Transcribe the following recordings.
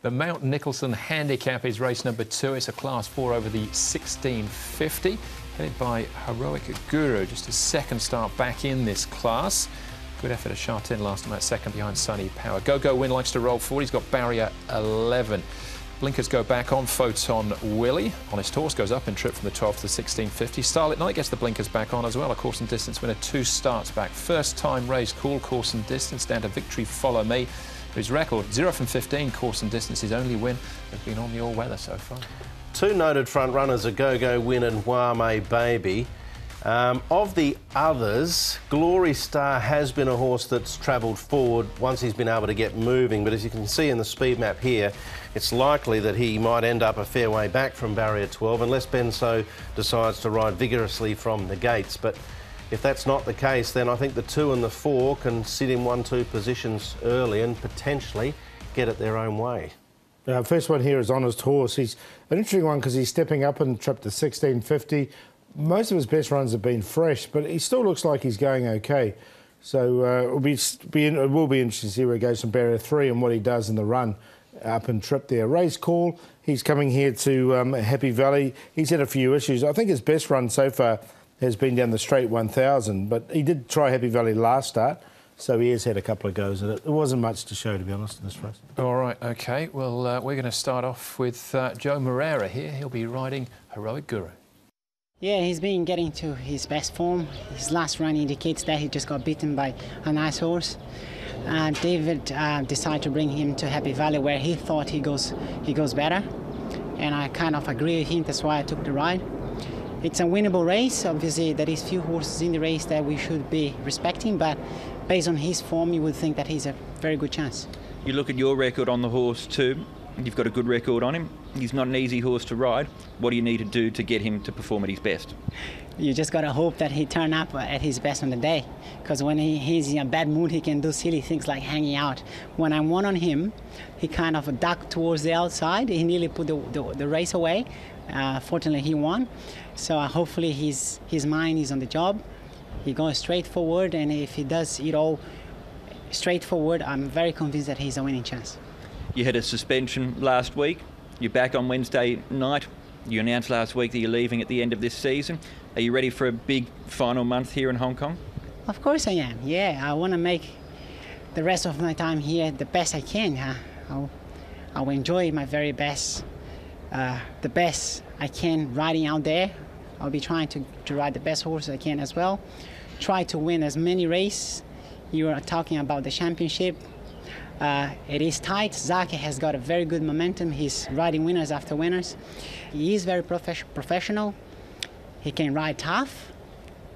The Mount Nicholson Handicap is race number 2. It's a Class 4 over the 1650, headed by Heroic Guru. Just his second start back in this class. Good effort at Shartin last time out, second behind Sunny Power. Go Win likes to roll forward. He's got barrier 11. Blinkers go back on. Photon Willie, honest horse, goes up in trip from the 12th to the 1650. Starlit Night gets the blinkers back on as well. A course and distance winner, 2 starts back. First time race, cool course and distance down to Victory Follow Me. His record, 0 from 15 course and distance. His only win has been on the all-weather so far. 2 noted front runners are Go Win and Wame Baby. Of the others, Glory Star has been a horse that's travelled forward once he's been able to get moving, but as you can see in the speed map here, it's likely that he might end up a fair way back from barrier 12 unless Benso decides to ride vigorously from the gates. But if that's not the case, then I think the 2 and the 4 can sit in 1-2 positions early and potentially get it their own way. First one here is Honest Horse. He's an interesting one because he's stepping up and trip to 1650. Most of his best runs have been fresh, but he still looks like he's going okay. So it will be interesting to see where he goes from barrier 3 and what he does in the run up and trip there. Race call, he's coming here to Happy Valley. He's had a few issues. I think his best run so far has been down the straight 1000, but he did try Happy Valley last start, so he has had a couple of goes at it. There wasn't much to show, to be honest, in this race. All right, OK. Well, we're going to start off with Joe Moreira here. He'll be riding Heroic Guru. Yeah, he's been getting to his best form. His last run indicates that he just got beaten by a nice horse. David decided to bring him to Happy Valley where he thought he goes better. And I kind of agree with him, that's why I took the ride. It's a winnable race. Obviously, there is few horses in the race that we should be respecting, but based on his form, you would think that he's a very good chance. You look at your record on the horse too. You've got a good record on him. He's not an easy horse to ride. What do you need to do to get him to perform at his best? You just got to hope that he turn up at his best on the day, because when he's in a bad mood, he can do silly things like hanging out. When I won on him, he kind of ducked towards the outside. He nearly put the race away. Fortunately, he won. So hopefully his mind is on the job. He goes straight forward, and if he does it all straightforward, I'm very convinced that he's a winning chance. You had a suspension last week. You're back on Wednesday night. You announced last week that you're leaving at the end of this season. Are you ready for a big final month here in Hong Kong? Of course I am. Yeah, I want to make the rest of my time here the best I can. I'll enjoy my very best, the best I can riding out there. I'll be trying to ride the best horse I can as well. Try to win as many races. You are talking about the championship. It is tight. Zaki has got a very good momentum. He's riding winners after winners. He is very professional. He can ride tough.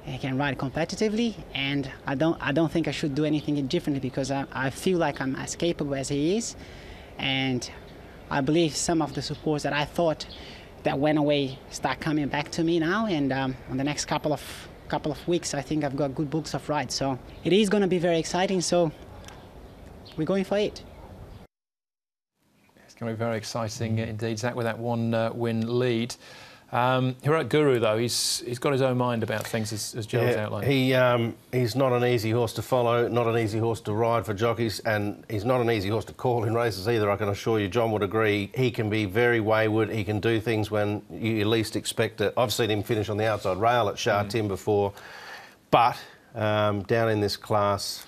He can ride competitively. And I don't think I should do anything differently, because I feel like I'm as capable as he is. And I believe some of the supports that I thought that went away start coming back to me now. And on the next couple of weeks, I think I've got good books of rides. So it is going to be very exciting. So we're going for it. It's going to be very exciting indeed, Zach, with that 1 lead. Heroic Guru, though, he's got his own mind about things, as Joe's outlined. He's not an easy horse to follow, not an easy horse to ride for jockeys, and he's not an easy horse to call in races either, I can assure you. John would agree. He can be very wayward. He can do things when you least expect it. I've seen him finish on the outside rail at Shartin before, but down in this class,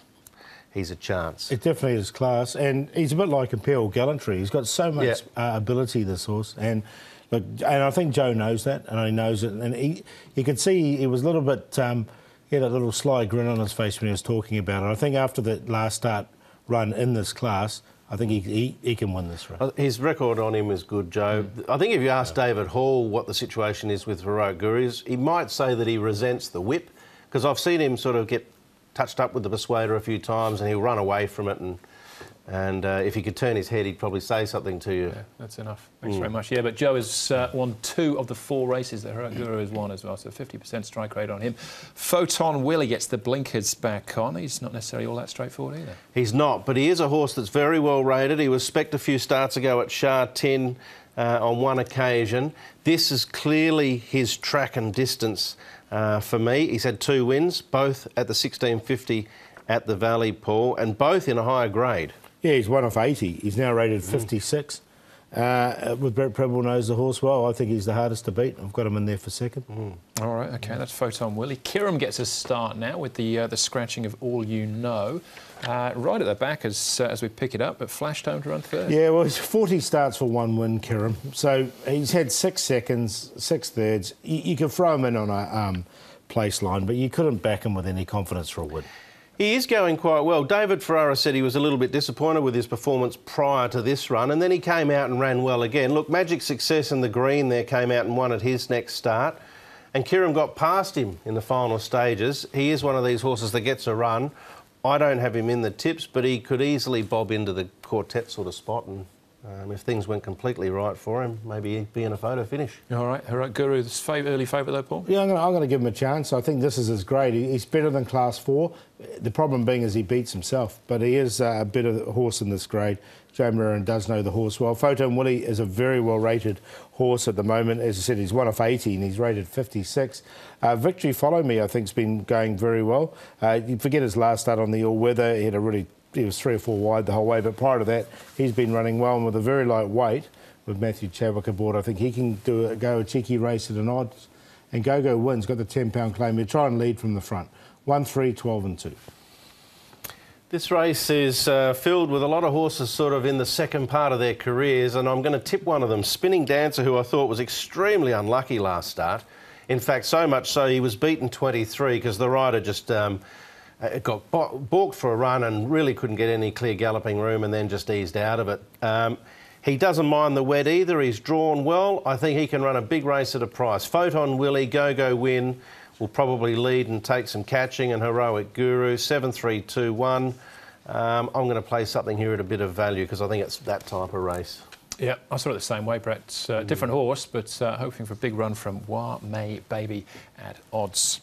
he's a chance. It definitely is class, and he's a bit like Imperial Gallantry. He's got so much ability, this horse, and look, and I think Joe knows that, and he knows it, and you could see he was a little bit, he had a little sly grin on his face when he was talking about it. I think after that last start run in this class, I think he can win this race. His record on him is good, Joe. I think if you ask David Hall what the situation is with Heroic Guru, he might say that he resents the whip, because I've seen him sort of get touched up with the persuader a few times, and he'll run away from it, and if he could turn his head, he'd probably say something to you. Yeah, that's enough. Thanks very much. Yeah, but Joe has won 2 of the 4 races that Heroic Guru has won as well, so 50% strike rate on him. Photon Willie gets the blinkers back on. He's not necessarily all that straightforward either. He's not, but he is a horse that's very well rated. He was spec'd a few starts ago at Shartin on one occasion. This is clearly his track and distance for me. He's had 2 wins, both at the 1650 at the Valley, Paul, and both in a higher grade. Yeah, he's 1 off 80. He's now rated 56. With Brett Prebble knows the horse well. I think he's the hardest to beat. I've got him in there for second. All right, OK, that's Photon Willie. Kiram gets a start now with the scratching of All You Know. Right at the back as we pick it up, but flashed home to run third. Yeah, well, he's 40 starts for 1 win, Kiram. So he's had 6 seconds, 6 thirds. You could throw him in on a place line, but you couldn't back him with any confidence for a win. He is going quite well. David Ferrara said he was a little bit disappointed with his performance prior to this run, and then he came out and ran well again. Look, Magic Success in the green there came out and won at his next start, and Kiram got past him in the final stages. He is one of these horses that gets a run. I don't have him in the tips, but he could easily bob into the quartet sort of spot, and if things went completely right for him, maybe he'd be in a photo finish. All right, Guru's early favourite though, Paul? Yeah, I'm going to give him a chance. I think this is his grade. He's better than Class 4. The problem being is he beats himself, but he is a better horse in this grade. Joe Moran does know the horse well. Photon Willie is a very well-rated horse at the moment. As I said, he's 1 of 80 and he's rated 56. Victory Follow Me, I think, has been going very well. You forget his last start on the all-weather. He was 3 or 4 wide the whole way, but prior to that, he's been running well, and with a very light weight, with Matthew Chadwick aboard, I think he can go a cheeky race at an odds. And Go wins, got the £10 claim. He'll try and lead from the front. 1, 3, 12 and 2. This race is filled with a lot of horses sort of in the second part of their careers, and I'm going to tip one of them, Spinning Dancer, who I thought was extremely unlucky last start. In fact, so much so he was beaten 23 because the rider just got balked for a run and really couldn't get any clear galloping room and then just eased out of it. He doesn't mind the wet either. He's drawn well. I think he can run a big race at a price. Photon Willie, Go Win will probably lead and take some catching, and Heroic Guru, 7, 3, 2, 1. I'm going to play something here at a bit of value because I think it's that type of race. Yeah, I saw it the same way, Brett. Different horse, but hoping for a big run from Wah May Baby at odds.